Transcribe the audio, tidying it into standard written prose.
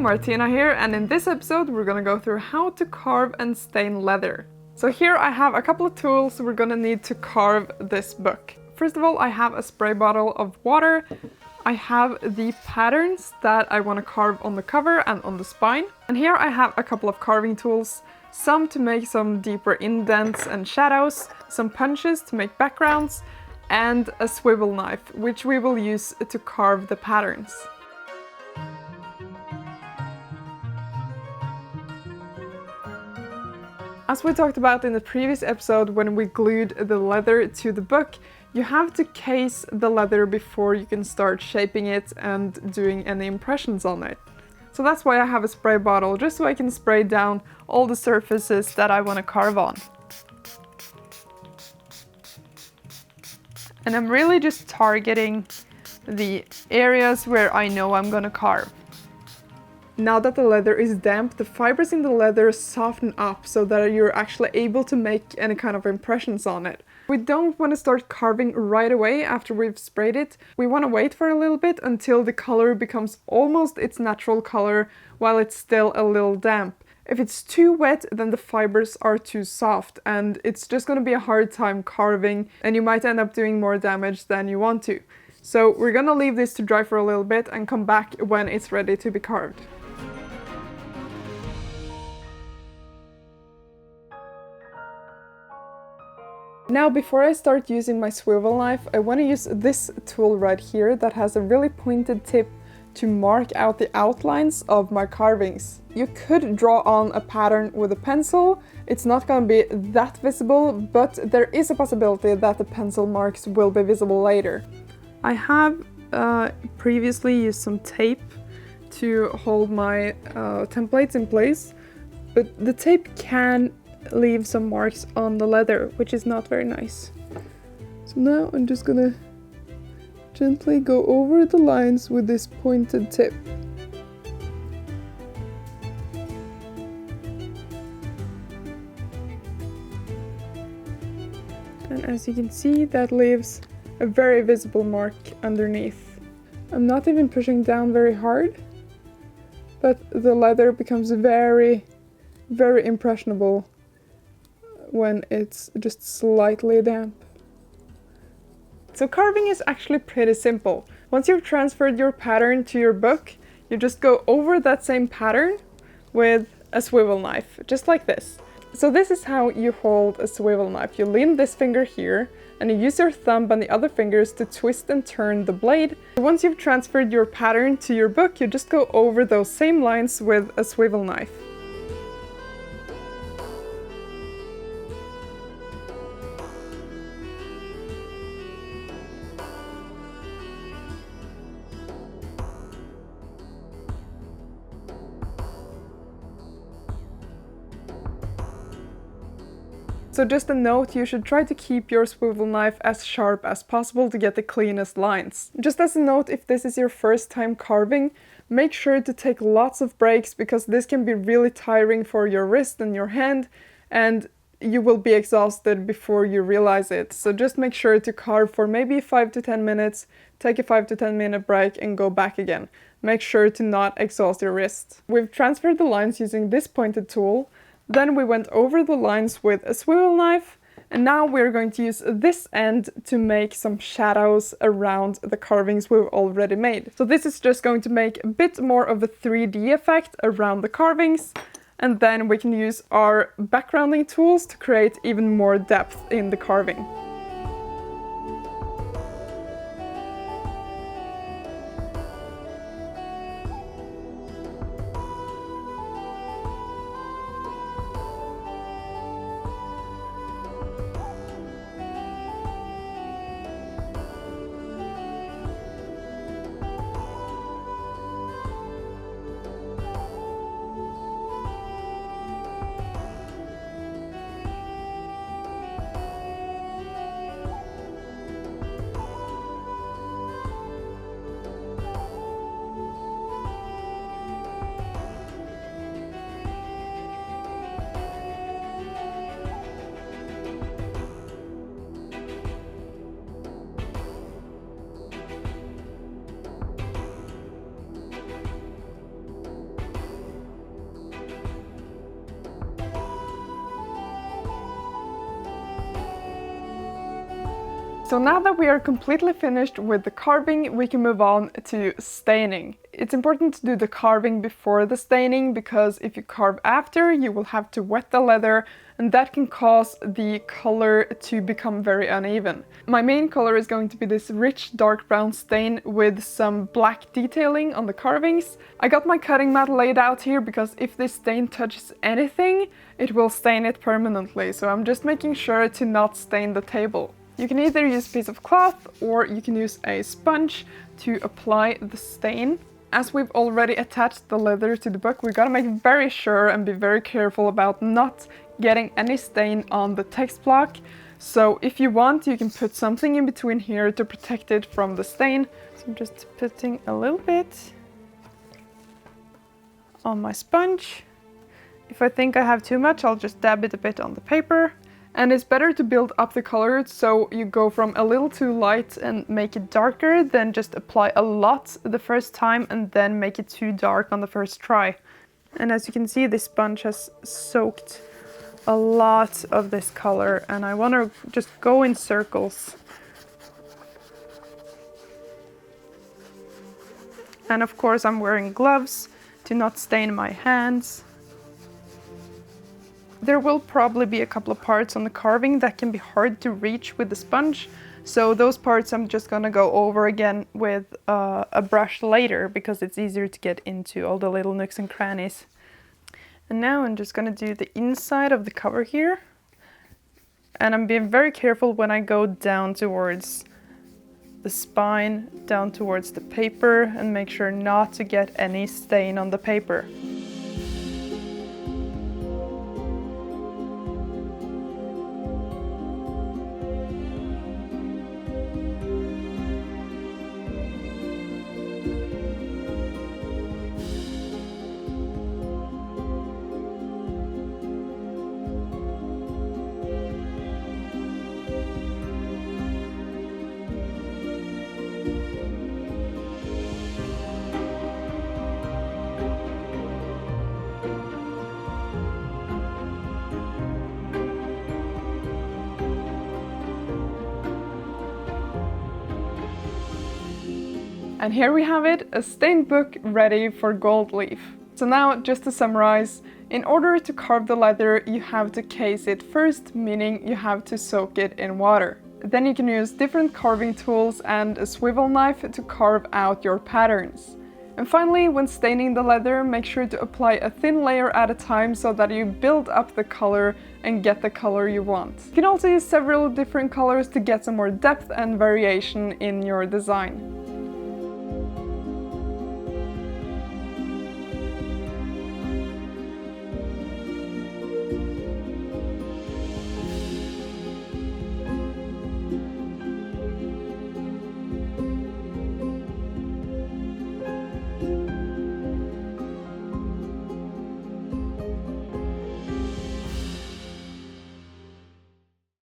Martina here, and in this episode we're gonna go through how to carve and stain leather. So here I have a couple of tools we're gonna need to carve this book. First of all, I have a spray bottle of water. I have the patterns that I want to carve on the cover and on the spine. And here I have a couple of carving tools, some to make some deeper indents and shadows, some punches to make backgrounds, and a swivel knife, which we will use to carve the patterns. As we talked about in the previous episode when we glued the leather to the book, you have to case the leather before you can start shaping it and doing any impressions on it. So that's why I have a spray bottle, just so I can spray down all the surfaces that I want to carve on. And I'm really just targeting the areas where I know I'm gonna carve. Now that the leather is damp, the fibers in the leather soften up so that you're actually able to make any kind of impressions on it. We don't want to start carving right away after we've sprayed it. We want to wait for a little bit until the color becomes almost its natural color while it's still a little damp. If it's too wet, then the fibers are too soft and it's just going to be a hard time carving and you might end up doing more damage than you want to. So we're going to leave this to dry for a little bit and come back when it's ready to be carved. Now, before I start using my swivel knife, I want to use this tool right here that has a really pointed tip to mark out the outlines of my carvings. You could draw on a pattern with a pencil. It's not going to be that visible, but there is a possibility that the pencil marks will be visible later. I have previously used some tape to hold my templates in place, but the tape can leave some marks on the leather, which is not very nice. So now I'm just gonna gently go over the lines with this pointed tip. And as you can see, that leaves a very visible mark underneath. I'm not even pushing down very hard, but the leather becomes very, very impressionable when it's just slightly damp. So carving is actually pretty simple. Once you've transferred your pattern to your book, you just go over that same pattern with a swivel knife, just like this. So this is how you hold a swivel knife. You lean this finger here and you use your thumb and the other fingers to twist and turn the blade. Once you've transferred your pattern to your book, you just go over those same lines with a swivel knife. So just a note, you should try to keep your swivel knife as sharp as possible to get the cleanest lines. Just as a note, if this is your first time carving, make sure to take lots of breaks because this can be really tiring for your wrist and your hand, and you will be exhausted before you realize it. So just make sure to carve for maybe 5 to 10 minutes, take a 5 to 10 minute break and go back again. Make sure to not exhaust your wrist. We've transferred the lines using this pointed tool. Then we went over the lines with a swivel knife, and now we're going to use this end to make some shadows around the carvings we've already made. So this is just going to make a bit more of a 3D effect around the carvings, and then we can use our backgrounding tools to create even more depth in the carving. So now that we are completely finished with the carving, we can move on to staining. It's important to do the carving before the staining, because if you carve after, you will have to wet the leather, and that can cause the color to become very uneven. My main color is going to be this rich dark brown stain with some black detailing on the carvings. I got my cutting mat laid out here because if this stain touches anything, it will stain it permanently, so I'm just making sure to not stain the table. You can either use a piece of cloth or you can use a sponge to apply the stain. As we've already attached the leather to the book, we gotta make very sure and be very careful about not getting any stain on the text block. So if you want, you can put something in between here to protect it from the stain. So I'm just putting a little bit on my sponge. If I think I have too much, I'll just dab it a bit on the paper. And it's better to build up the color, so you go from a little too light and make it darker than just apply a lot the first time and then make it too dark on the first try. And as you can see, this sponge has soaked a lot of this color, and I want to just go in circles. And of course I'm wearing gloves to not stain my hands. There will probably be a couple of parts on the carving that can be hard to reach with the sponge, so those parts I'm just gonna go over again with a brush later, because it's easier to get into all the little nooks and crannies. And now I'm just gonna do the inside of the cover here, and I'm being very careful when I go down towards the spine, down towards the paper, and make sure not to get any stain on the paper. And here we have it, a stained book ready for gold leaf. So now, just to summarize, in order to carve the leather, you have to case it first, meaning you have to soak it in water. Then you can use different carving tools and a swivel knife to carve out your patterns. And finally, when staining the leather, make sure to apply a thin layer at a time so that you build up the color and get the color you want. You can also use several different colors to get some more depth and variation in your design.